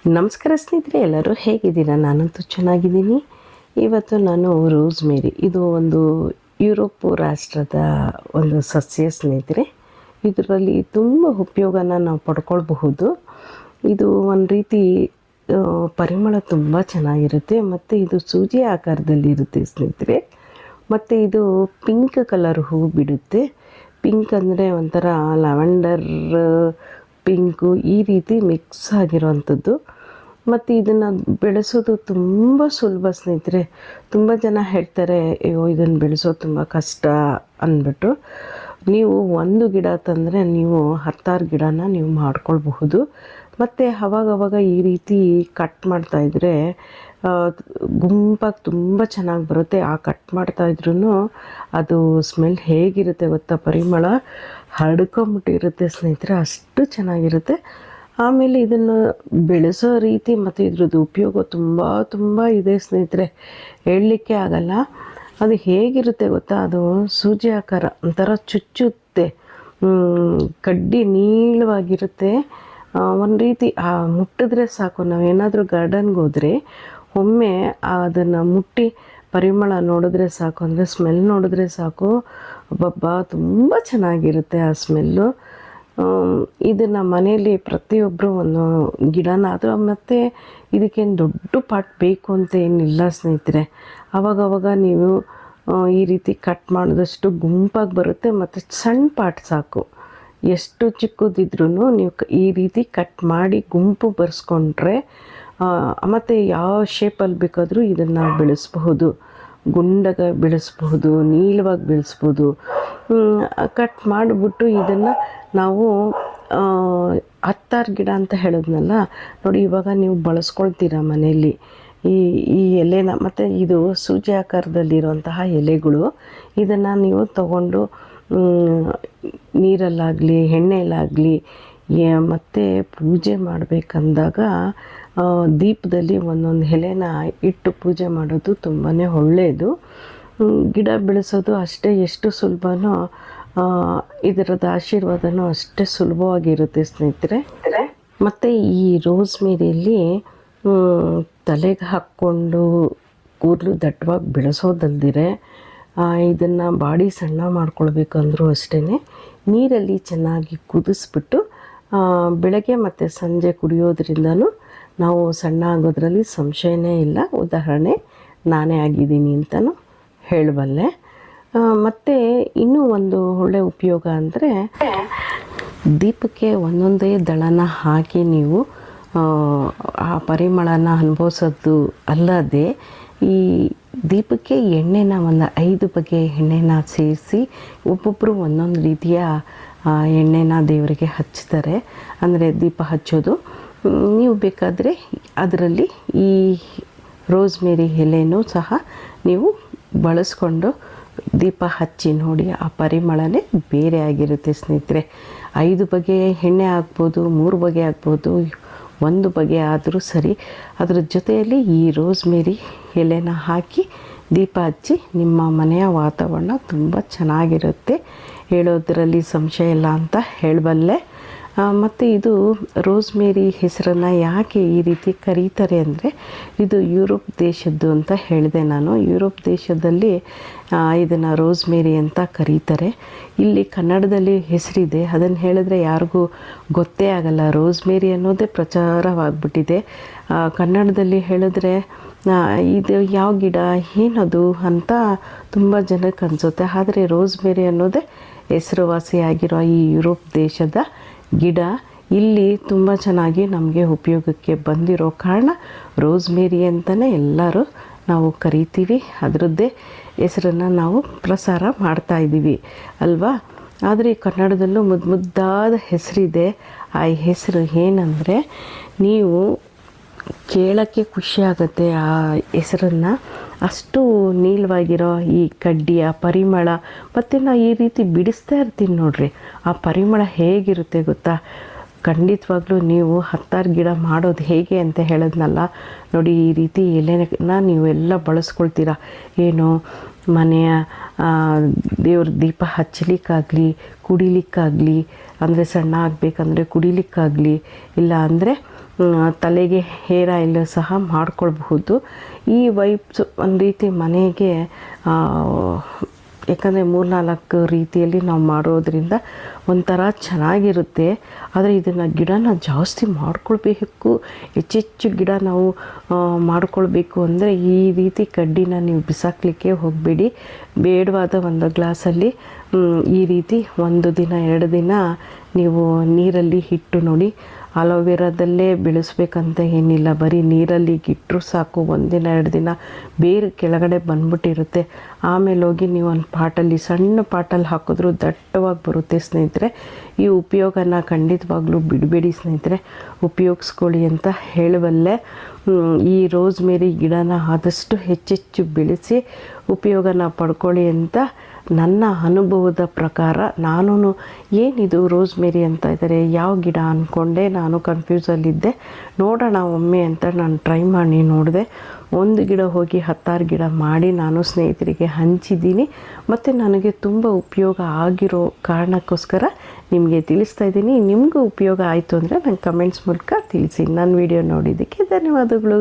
ನಮಸ್ಕಾರ ಸ್ನೇಹಿತರೆ, ಎಲ್ಲರೂ ಹೇಗಿದ್ದೀರಾ? ನಾನಂತೂ ಚೆನ್ನಾಗಿದ್ದೀನಿ. ಇವತ್ತು ನಾನು ರೋಸ್ಮೇರಿ, ಇದು ಒಂದು ಯುರೋಪ್ ರಾಷ್ಟ್ರದ ಒಂದು ಸಸ್ಯ ಸ್ನೇಹಿತರೆ. ಇದರಲ್ಲಿ ತುಂಬ ಉಪಯೋಗನ ನಾವು ಪಡ್ಕೊಳ್ಬಹುದು. ಇದು ಒಂದು ರೀತಿ ಪರಿಮಳ ತುಂಬ ಚೆನ್ನಾಗಿರುತ್ತೆ ಮತ್ತು ಇದು ಸೂಜಿ ಆಕಾರದಲ್ಲಿರುತ್ತೆ ಸ್ನೇಹಿತರೆ. ಮತ್ತು ಇದು ಪಿಂಕ್ ಕಲರ್ ಹೂವು ಬಿಡುತ್ತೆ. ಪಿಂಕ್ ಅಂದರೆ ಒಂಥರ ಲ್ಯಾವೆಂಡರ್ ಪಿಂಕು ಈ ರೀತಿ ಮಿಕ್ಸ್ ಆಗಿರೋವಂಥದ್ದು. ಮತ್ತು ಇದನ್ನು ಬೆಳೆಸೋದು ತುಂಬ ಸುಲಭ ಸ್ನೇಹಿತರೆ. ತುಂಬ ಜನ ಹೇಳ್ತಾರೆ, ಅಯ್ಯೋ ಇದನ್ನು ಬೆಳೆಸೋದು ತುಂಬ ಕಷ್ಟ ಅಂದ್ಬಿಟ್ಟು. ನೀವು ಒಂದು ಗಿಡ ತಂದರೆ ನೀವು 10 ಗಿಡನ ನೀವು ಮಾಡ್ಕೊಳ್ಬಹುದು. ಮತ್ತು ಅವಾಗವಾಗ ಈ ರೀತಿ ಕಟ್ ಮಾಡ್ತಾಯಿದ್ರೆ ಗುಂಪಾಗಿ ತುಂಬ ಚೆನ್ನಾಗಿ ಬರುತ್ತೆ. ಆ ಕಟ್ ಮಾಡ್ತಾಯಿದ್ರೂ ಅದು ಸ್ಮೆಲ್ ಹೇಗಿರುತ್ತೆ ಗೊತ್ತಾ? ಪರಿಮಳ ಹರಡ್ಕೊಂಬಿಟ್ಟಿರುತ್ತೆ ಸ್ನೇಹಿತರೆ, ಅಷ್ಟು ಚೆನ್ನಾಗಿರುತ್ತೆ. ಆಮೇಲೆ ಇದನ್ನು ಬೆಳೆಸೋ ರೀತಿ ಮತ್ತು ಇದ್ರದ್ದು ಉಪಯೋಗ ತುಂಬ ಇದೆ ಸ್ನೇಹಿತರೆ, ಹೇಳಲಿಕ್ಕೆ ಆಗಲ್ಲ. ಅದು ಹೇಗಿರುತ್ತೆ ಗೊತ್ತಾ? ಅದು ಸೂಜಿ ಆಕಾರ ಒಂಥರ ಚುಚ್ಚುತ್ತೆ, ಕಡ್ಡಿ ನೀಳವಾಗಿರುತ್ತೆ. ಒಂದು ರೀತಿ ಮುಟ್ಟಿದ್ರೆ ಸಾಕು, ನಾವೇನಾದರೂ ಗಾರ್ಡನ್ಗೆ ಹೋದರೆ ಒಮ್ಮೆ ಅದನ್ನು ಮುಟ್ಟಿ ಪರಿಮಳ ನೋಡಿದ್ರೆ ಸಾಕು, ಅಂದರೆ ಸ್ಮೆಲ್ ನೋಡಿದ್ರೆ ಸಾಕು, ಅಬ್ಬಬ್ಬಾ ತುಂಬ ಚೆನ್ನಾಗಿರುತ್ತೆ ಆ ಸ್ಮೆಲ್ಲು. ಇದನ್ನು ಮನೆಯಲ್ಲಿ ಪ್ರತಿಯೊಬ್ಬರು ಒಂದು ಗಿಡನ ಅದು, ಮತ್ತು ಇದಕ್ಕೇನು ದೊಡ್ಡ ಪಾಟ್ ಬೇಕು ಅಂತ ಏನಿಲ್ಲ ಸ್ನೇಹಿತರೆ. ಆವಾಗವಾಗ ನೀವು ಈ ರೀತಿ ಕಟ್ ಮಾಡಿದಷ್ಟು ಗುಂಪಾಗಿ ಬರುತ್ತೆ. ಮತ್ತು ಸಣ್ಣ ಪಾಟ್ ಸಾಕು, ಎಷ್ಟು ಚಿಕ್ಕದಿದ್ರೂ ನೀವು ಈ ರೀತಿ ಕಟ್ ಮಾಡಿ ಗುಂಪು ಬರೆಸ್ಕೊಂಡ್ರೆ ಮತ್ತು ಯಾವ ಶೇಪಲ್ಲಿ ಬೇಕಾದರೂ ಇದನ್ನು ಬೆಳೆಸಬಹುದು. ಗುಂಡಗೆ ಬೆಳೆಸ್ಬಹುದು, ನೀಳವಾಗಿ ಬೆಳೆಸ್ಬೋದು. ಕಟ್ ಮಾಡಿಬಿಟ್ಟು ಇದನ್ನು ನಾವು 10 ಗಿಡ ಅಂತ ಹೇಳಿದ್ನಲ್ಲ ನೋಡಿ, ಇವಾಗ ನೀವು ಬಳಸ್ಕೊಳ್ತೀರ ಮನೆಯಲ್ಲಿ ಈ ಎಲೆನ. ಮತ್ತು ಇದು ಸೂಜಿ ಆಕಾರದಲ್ಲಿರುವಂತಹ ಎಲೆಗಳು, ಇದನ್ನು ನೀವು ತಗೊಂಡು ನೀರಲ್ಲಾಗಲಿ ಎಣ್ಣೆಯಲ್ಲಾಗಲಿ ಮತ್ತು ಪೂಜೆ ಮಾಡಬೇಕಂದಾಗ ದೀಪದಲ್ಲಿ ಒಂದೊಂದು ಎಲೆನ ಇಟ್ಟು ಪೂಜೆ ಮಾಡೋದು ತುಂಬಾ ಒಳ್ಳೆಯದು. ಗಿಡ ಬೆಳೆಸೋದು ಅಷ್ಟೇ ಎಷ್ಟು ಸುಲಭನೋ ಇದರದ್ದು ಆಶೀರ್ವಾದನೂ ಅಷ್ಟೇ ಸುಲಭವಾಗಿರುತ್ತೆ ಸ್ನೇಹಿತರೆ. ಮತ್ತು ಈ ರೋಸ್ಮೇರಿಯಲ್ಲಿ ತಲೆಗೆ ಹಾಕ್ಕೊಂಡು ಕೂದಲು ದಟ್ಟವಾಗಿ ಬೆಳೆಸೋದಲ್ದಿರೆ ಇದನ್ನು ಬಾಡಿ ಸಣ್ಣ ಮಾಡ್ಕೊಳ್ಬೇಕಂದ್ರೂ ಅಷ್ಟೇ ನೀರಲ್ಲಿ ಚೆನ್ನಾಗಿ ಕುದಿಸ್ಬಿಟ್ಟು ಬೆಳಗ್ಗೆ ಮತ್ತು ಸಂಜೆ ಕುಡಿಯೋದ್ರಿಂದನೂ ನಾವು ಸಣ್ಣ ಆಗೋದ್ರಲ್ಲಿ ಸಂಶಯನೇ ಇಲ್ಲ. ಉದಾಹರಣೆ ನಾನೇ ಆಗಿದ್ದೀನಿ ಅಂತಲೂ ಹೇಳಬಲ್ಲೆ. ಮತ್ತು ಇನ್ನೂ ಒಂದು ಒಳ್ಳೆಯ ಉಪಯೋಗ ಅಂದರೆ, ದೀಪಕ್ಕೆ ಒಂದೊಂದೇ ದಳನ ಹಾಕಿ ನೀವು ಆ ಪರಿಮಳನ ಅನುಭವಿಸೋದು ಅಲ್ಲದೆ, ಈ ದೀಪಕ್ಕೆ ಎಣ್ಣೆನ ಒಂದು 5 ಬಗೆಯ ಎಣ್ಣೆನ ಸೇರಿಸಿ ಒಬ್ಬೊಬ್ಬರು ಒಂದೊಂದು ರೀತಿಯ ಎಣ್ಣೆನ ದೇವರಿಗೆ ಹಚ್ತಾರೆ, ಅಂದರೆ ದೀಪ ಹಚ್ಚೋದು. ನೀವು ಬೇಕಾದರೆ ಅದರಲ್ಲಿ ಈ ರೋಸ್ಮೇರಿ ಎಲೆನೂ ಸಹ ನೀವು ಬಳಸ್ಕೊಂಡು ದೀಪ ಹಚ್ಚಿ ನೋಡಿ, ಆ ಪರಿಮಳನೇ ಬೇರೆ ಆಗಿರುತ್ತೆ ಸ್ನೇಹಿತರೆ. 5 ಬಗೆಯ ಎಣ್ಣೆ ಆಗ್ಬೋದು, 3 ಬಗೆ ಆಗ್ಬೋದು, 1 ಬಗೆ ಆದರೂ ಸರಿ. ಅದರ ಜೊತೆಯಲ್ಲಿ ಈ ರೋಸ್ಮೇರಿ ಎಲೆನ ಹಾಕಿ ದೀಪ ಹಚ್ಚಿ ನಿಮ್ಮ ಮನೆಯ ವಾತಾವರಣ ತುಂಬ ಚೆನ್ನಾಗಿರುತ್ತೆ, ಹೇಳೋದರಲ್ಲಿ ಸಂಶಯ ಇಲ್ಲ ಅಂತ ಹೇಳಬಲ್ಲೆ. ಮತ್ತು ಇದು ರೋಸ್ಮೇರಿ ಹೆಸರನ್ನು ಯಾಕೆ ಈ ರೀತಿ ಕರೀತಾರೆ ಅಂದರೆ, ಇದು ಯುರೋಪ್ ದೇಶದ್ದು ಅಂತ ಹೇಳಿದೆ ನಾನು. ಯುರೋಪ್ ದೇಶದಲ್ಲಿ ಇದನ್ನು ರೋಸ್ಮೇರಿ ಅಂತ ಕರೀತಾರೆ. ಇಲ್ಲಿ ಕನ್ನಡದಲ್ಲಿ ಹೆಸರಿದೆ, ಅದನ್ನು ಹೇಳಿದ್ರೆ ಯಾರಿಗೂ ಗೊತ್ತೇ ಆಗಲ್ಲ. ರೋಸ್ಮೇರಿ ಅನ್ನೋದೇ ಪ್ರಚಾರವಾಗ್ಬಿಟ್ಟಿದೆ. ಕನ್ನಡದಲ್ಲಿ ಹೇಳಿದ್ರೆ ಇದು ಯಾವ ಗಿಡ ಏನದು ಅಂತ ತುಂಬ ಜನಕ್ಕೆ ಅನಿಸುತ್ತೆ. ಆದರೆ ರೋಸ್ಮೇರಿ ಅನ್ನೋದೇ ಹೆಸರುವಾಸಿಯಾಗಿರೋ ಈ ಯುರೋಪ್ ದೇಶದ ಗಿಡ ಇಲ್ಲಿ ತುಂಬ ಚೆನ್ನಾಗಿ ನಮಗೆ ಉಪಯೋಗಕ್ಕೆ ಬಂದಿರೋ ಕಾರಣ ರೋಸ್ಮೇರಿ ಅಂತಲೇ ಎಲ್ಲರೂ ನಾವು ಕರಿತೀವಿ. ಅದರದ್ದೇ ಹೆಸರನ್ನು ನಾವು ಪ್ರಸಾರ ಮಾಡ್ತಾಯಿದ್ದೀವಿ ಅಲ್ವಾ. ಆದರೆ ಕನ್ನಡದಲ್ಲೂ ಮುದ್ದಾದ ಹೆಸರಿದೆ. ಆ ಹೆಸರು ಏನಂದರೆ, ನೀವು ಕೇಳೋಕ್ಕೆ ಖುಷಿಯಾಗುತ್ತೆ ಆ ಹೆಸರನ್ನು. ಅಷ್ಟು ನೀಳವಾಗಿರೋ ಈ ಕಡ್ಡಿಯ ಪರಿಮಳ, ಮತ್ತು ನಾನು ಈ ರೀತಿ ಬಿಡಿಸ್ತಾ ಇರ್ತೀನಿ ನೋಡ್ರಿ, ಆ ಪರಿಮಳ ಹೇಗಿರುತ್ತೆ ಗೊತ್ತಾ? ಖಂಡಿತವಾಗ್ಲೂ ನೀವು 10 ಗಿಡ ಮಾಡೋದು ಹೇಗೆ ಅಂತ ಹೇಳಿದ್ನಲ್ಲ ನೋಡಿ, ಈ ರೀತಿ ಎಲೆನ ನೀವೆಲ್ಲ ಬಳಸ್ಕೊಳ್ತೀರ. ಏನು ಮನೆಯ ದೇವ್ರ ದೀಪ ಹಚ್ಚಲಿಕ್ಕಾಗಲಿ, ಕುಡಿಲಿಕ್ಕಾಗಲಿ, ಅಂದರೆ ಸಣ್ಣ ಆಗಬೇಕಂದ್ರೆ ಕುಡಿಲಿಕ್ಕಾಗಲಿ, ಇಲ್ಲ ಅಂದರೆ ತಲೆಗೆ ಹೇರ್ ಆಯಿಲ್ ಸಹ ಮಾಡ್ಕೊಳ್ಬಹುದು. ಈ ವೈಪ್ಸ್ ಒಂದು ರೀತಿ ಮನೆಗೆ ಯಾಕಂದರೆ 3-4 ರೀತಿಯಲ್ಲಿ ನಾವು ಮಾಡೋದ್ರಿಂದ ಒಂಥರ ಚೆನ್ನಾಗಿರುತ್ತೆ. ಆದರೆ ಇದನ್ನು ಗಿಡನ ಜಾಸ್ತಿ ಮಾಡ್ಕೊಳ್ಬೇಕು, ಹೆಚ್ಚೆಚ್ಚು ಗಿಡ ನಾವು ಮಾಡ್ಕೊಳ್ಬೇಕು ಅಂದರೆ ಈ ರೀತಿ ಕಡ್ಡಿನ ನೀವು ಬಿಸಾಕಲಿಕ್ಕೆ ಹೋಗಬೇಡಿ. ಬೇಡವಾದ ಒಂದು ಗ್ಲಾಸಲ್ಲಿ ಈ ರೀತಿ 1 ದಿನ 2 ದಿನ ನೀವು ನೀರಲ್ಲಿ ಇಟ್ಟು ನೋಡಿ. ಅಲೋವೆರಾದಲ್ಲೇ ಬೆಳೆಸ್ಬೇಕಂತ ಏನಿಲ್ಲ, ಬರೀ ನೀರಲ್ಲಿ ಇಟ್ಟರೂ ಸಾಕು. 1 ದಿನ 2 ದಿನ ಬೇರು ಕೆಳಗಡೆ ಬಂದ್ಬಿಟ್ಟಿರುತ್ತೆ. ಆಮೇಲೆ ಹೋಗಿ ನೀವು ಒಂದು ಪಾಟಲ್ಲಿ, ಸಣ್ಣ ಪಾಟಲ್ಲಿ ಹಾಕಿದ್ರೂ ದಟ್ಟವಾಗಿ ಬರುತ್ತೆ ಸ್ನೇಹಿತರೆ. ಈ ಉಪಯೋಗನ ಖಂಡಿತವಾಗ್ಲೂ ಬಿಡಬೇಡಿ ಸ್ನೇಹಿತರೆ, ಉಪಯೋಗಿಸ್ಕೊಳ್ಳಿ ಅಂತ ಹೇಳುವಲ್ಲೇ. ಈ ರೋಸ್ಮೇರಿ ಗಿಡನ ಆದಷ್ಟು ಹೆಚ್ಚೆಚ್ಚು ಬೆಳೆಸಿ ಉಪಯೋಗನ ಪಡ್ಕೊಳ್ಳಿ ಅಂತ ನನ್ನ ಅನುಭವದ ಪ್ರಕಾರ. ನಾನು ಏನಿದು ರೋಸ್ಮೇರಿ ಅಂತ ಇದ್ದಾರೆ, ಯಾವ ಗಿಡ ಅಂದ್ಕೊಂಡೆ, ನಾನು ಕನ್ಫ್ಯೂಸಲ್ಲಿದ್ದೆ. ನೋಡೋಣ ಒಮ್ಮೆ ಅಂತ ನಾನು ಟ್ರೈ ಮಾಡಿ ನೋಡಿದೆ. 1 ಗಿಡ ಹೋಗಿ 10 ಗಿಡ ಮಾಡಿ ನಾನು ಸ್ನೇಹಿತರಿಗೆ ಹಂಚಿದ್ದೀನಿ. ಮತ್ತು ನನಗೆ ತುಂಬ ಉಪಯೋಗ ಆಗಿರೋ ಕಾರಣಕ್ಕೋಸ್ಕರ ನಿಮಗೆ ತಿಳಿಸ್ತಾ ಇದ್ದೀನಿ. ನಿಮಗೂ ಉಪಯೋಗ ಆಯಿತು ಅಂದರೆ ನಂಗೆ ಕಮೆಂಟ್ಸ್ ಮೂಲಕ ತಿಳಿಸಿ. ನನ್ನ ವಿಡಿಯೋ ನೋಡಿದ್ದಕ್ಕೆ ಧನ್ಯವಾದಗಳು.